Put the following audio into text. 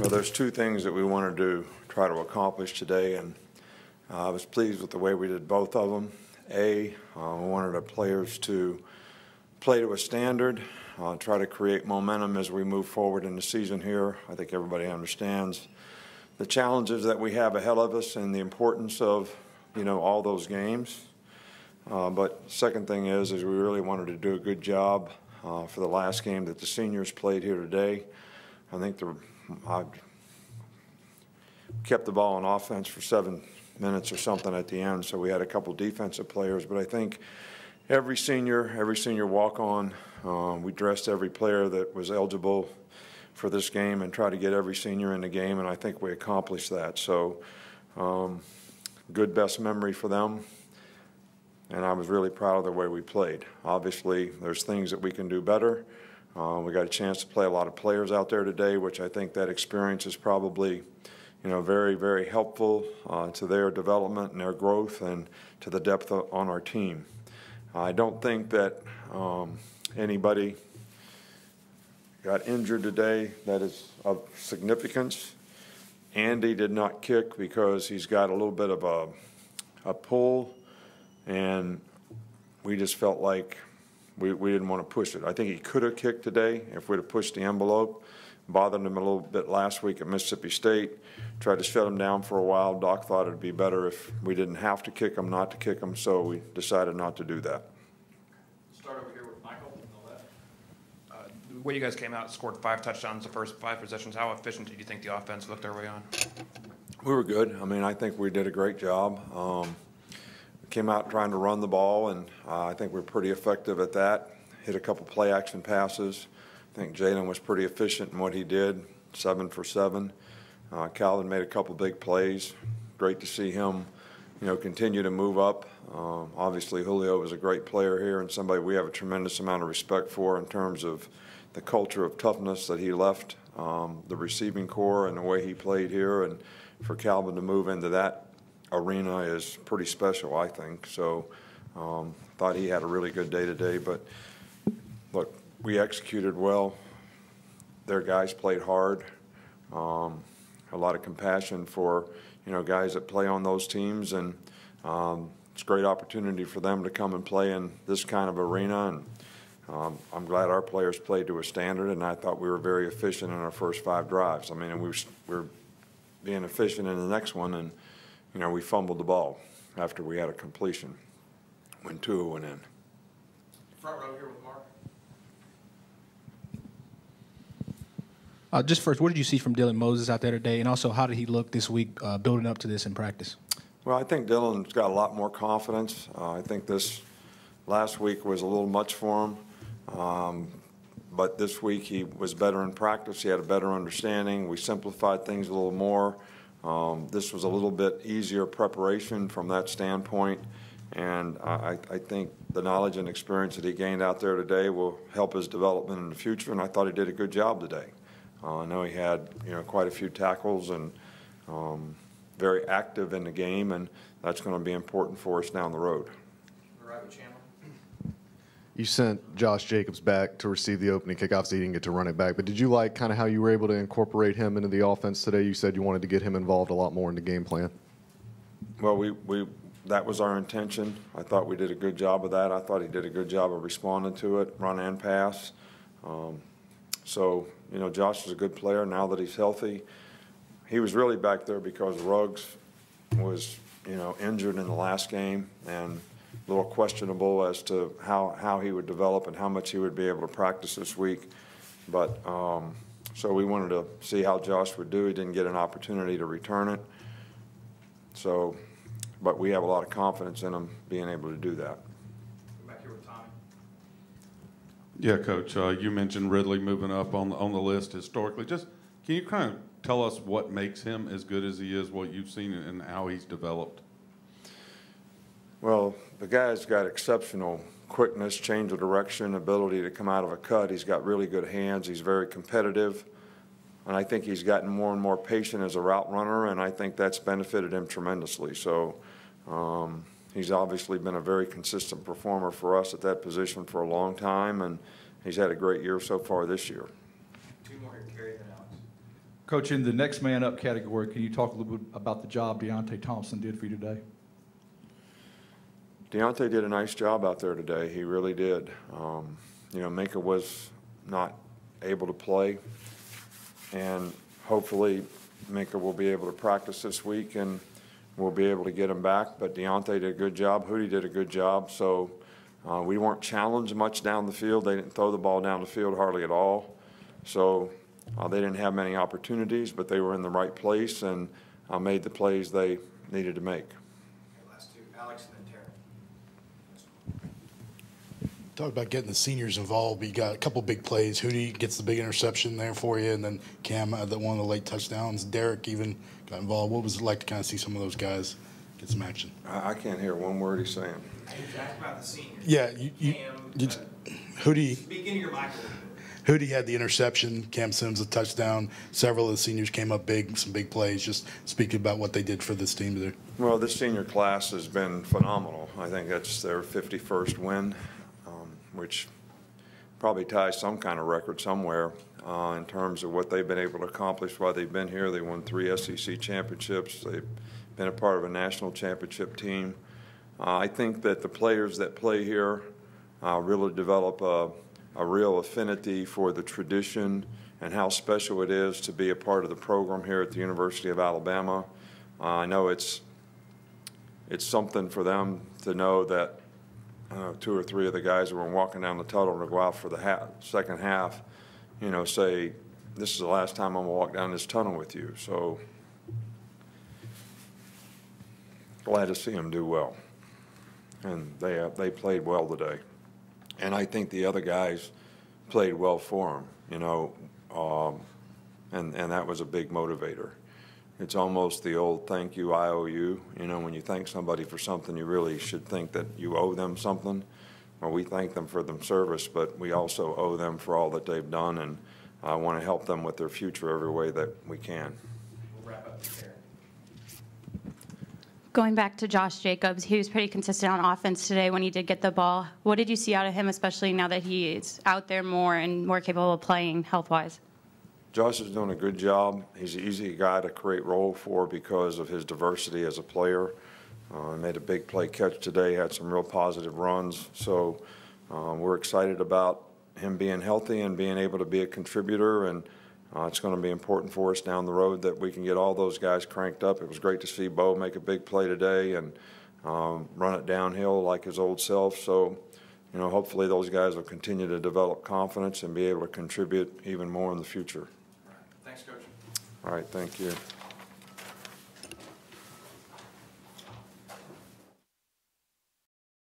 Well, there's two things that we wanted to try to accomplish today, and I was pleased with the way we did both of them. We wanted our players to play to a standard, try to create momentum as we move forward in the season here. I think everybody understands the challenges that we have ahead of us and the importance of, all those games. But second thing is we really wanted to do a good job for the last game that the seniors played here today. I think I kept the ball on offense for 7 minutes or something at the end, so we had a couple defensive players. But I think every senior walk-on, we dressed every player that was eligible for this game and tried to get every senior in the game, and I think we accomplished that. So good best memory for them, and I was really proud of the way we played. Obviously, there's things that we can do better. We got a chance to play a lot of players out there today, which I think that experience is probably, very, very helpful to their development and their growth and to the depth on our team. I don't think that anybody got injured today that is of significance. Andy did not kick because he's got a little bit of a pull, and we just felt like we didn't want to push it. I think he could have kicked today if we'd have pushed the envelope. Bothered him a little bit last week at Mississippi State. Tried to shut him down for a while. Doc thought it would be better if we didn't have to kick him, not to kick him, so we decided not to do that. Start over here with Michael on the left. The way you guys came out, scored 5 touchdowns the first 5 possessions, how efficient did you think the offense looked early on? We were good. I think we did a great job. We came out trying to run the ball, and I think we were pretty effective at that. Hit a couple play-action passes. I think Jalen was pretty efficient in what he did, 7 for 7. Calvin made a couple big plays. Great to see him, continue to move up. Obviously, Julio was a great player here and somebody we have a tremendous amount of respect for in terms of the culture of toughness that he left, the receiving core and the way he played here. And for Calvin to move into that arena is pretty special, I think. So thought he had a really good day today. But, look, we executed well. Their guys played hard. A lot of compassion for, guys that play on those teams. And it's a great opportunity for them to come and play in this kind of arena. And I'm glad our players played to a standard, and I thought we were very efficient in our first 5 drives. And we were being efficient in the next one, and, we fumbled the ball after we had a completion when Tua went in. Front row here with Mark. Just first, what did you see from Dylan Moses out there today, and also how did he look this week building up to this in practice? Well, I think Dylan's got a lot more confidence. I think this last week was a little much for him, but this week he was better in practice. He had a better understanding. We simplified things a little more. This was a little bit easier preparation from that standpoint, and I think the knowledge and experience that he gained out there today will help his development in the future, and I thought he did a good job today. I know he had, quite a few tackles and very active in the game, and that's going to be important for us down the road. Right with Chandler. You sent Josh Jacobs back to receive the opening kick. Obviously, he didn't get to run it back, but did you like kind of how you were able to incorporate him into the offense today? You said you wanted to get him involved a lot more in the game plan. Well, that was our intention. I thought we did a good job of that. I thought he did a good job of responding to it, run and pass. So, Josh is a good player now that he's healthy. He was really back there because Ruggs was, injured in the last game and a little questionable as to how he would develop and how much he would be able to practice this week. But so we wanted to see how Josh would do. He didn't get an opportunity to return it. So, but we have a lot of confidence in him being able to do that. Back here with Tommy. Yeah, Coach, you mentioned Ridley moving up on the list historically. Just can you kind of tell us what makes him as good as he is, what you've seen, and how he's developed? Well, the guy's got exceptional quickness, change of direction, ability to come out of a cut. He's got really good hands. He's very competitive. And I think he's gotten more and more patient as a route runner, and I think that's benefited him tremendously. So he's obviously been a very consistent performer for us at that position for a long time, and he's had a great year so far this year. Two more here, Kerry and Alex. Coach, in the next man up category, can you talk a little bit about the job Deontay Thompson did for you today? Deontay did a nice job out there today. He really did. You know, Minka was not able to play, and hopefully Minka will be able to practice this week and we'll be able to get him back. But Deontay did a good job. Hootie did a good job. So we weren't challenged much down the field. They didn't throw the ball down the field hardly at all. So they didn't have many opportunities, but they were in the right place and made the plays they needed to make. Last two, Alex and then Terry. Talk about getting the seniors involved. You got a couple big plays. Hootie gets the big interception there for you, and then Cam had one of the late touchdowns. Derek even got involved. What was it like to kind of see some of those guys get some action? I can't hear one word he's saying. Hey, ask about the seniors. Yeah, Hootie. Speak into your mic a little bit. Hootie had the interception. Cam Sims a touchdown. Several of the seniors came up big, some big plays. Just speaking about what they did for this team there. Well, this senior class has been phenomenal. I think that's their 51st win, which probably ties some kind of record somewhere in terms of what they've been able to accomplish while they've been here. They won 3 SEC championships. They've been a part of a national championship team. I think that the players that play here really develop a real affinity for the tradition and how special it is to be a part of the program here at the University of Alabama. I know it's something for them to know that 2 or 3 of the guys who were walking down the tunnel to go out for the second half, you know, say, this is the last time I'm going to walk down this tunnel with you. So glad to see them do well. And they played well today. And I think the other guys played well for them, you know, and that was a big motivator. It's almost the old thank you, I owe you. You know, when you thank somebody for something, you really should think that you owe them something. Well, we thank them for their service, but we also owe them for all that they've done, and I want to help them with their future every way that we can. We'll wrap up there. Going back to Josh Jacobs, he was pretty consistent on offense today when he did get the ball. What did you see out of him, especially now that he is out there more and more capable of playing health-wise? Josh is doing a good job. He's an easy guy to create role for because of his diversity as a player. Made a big play catch today, had some real positive runs. So we're excited about him being healthy and being able to be a contributor, and it's going to be important for us down the road that we can get all those guys cranked up. It was great to see Bo make a big play today and run it downhill like his old self. So, you know, hopefully those guys will continue to develop confidence and be able to contribute even more in the future. Thanks, Coach. All right, thank you.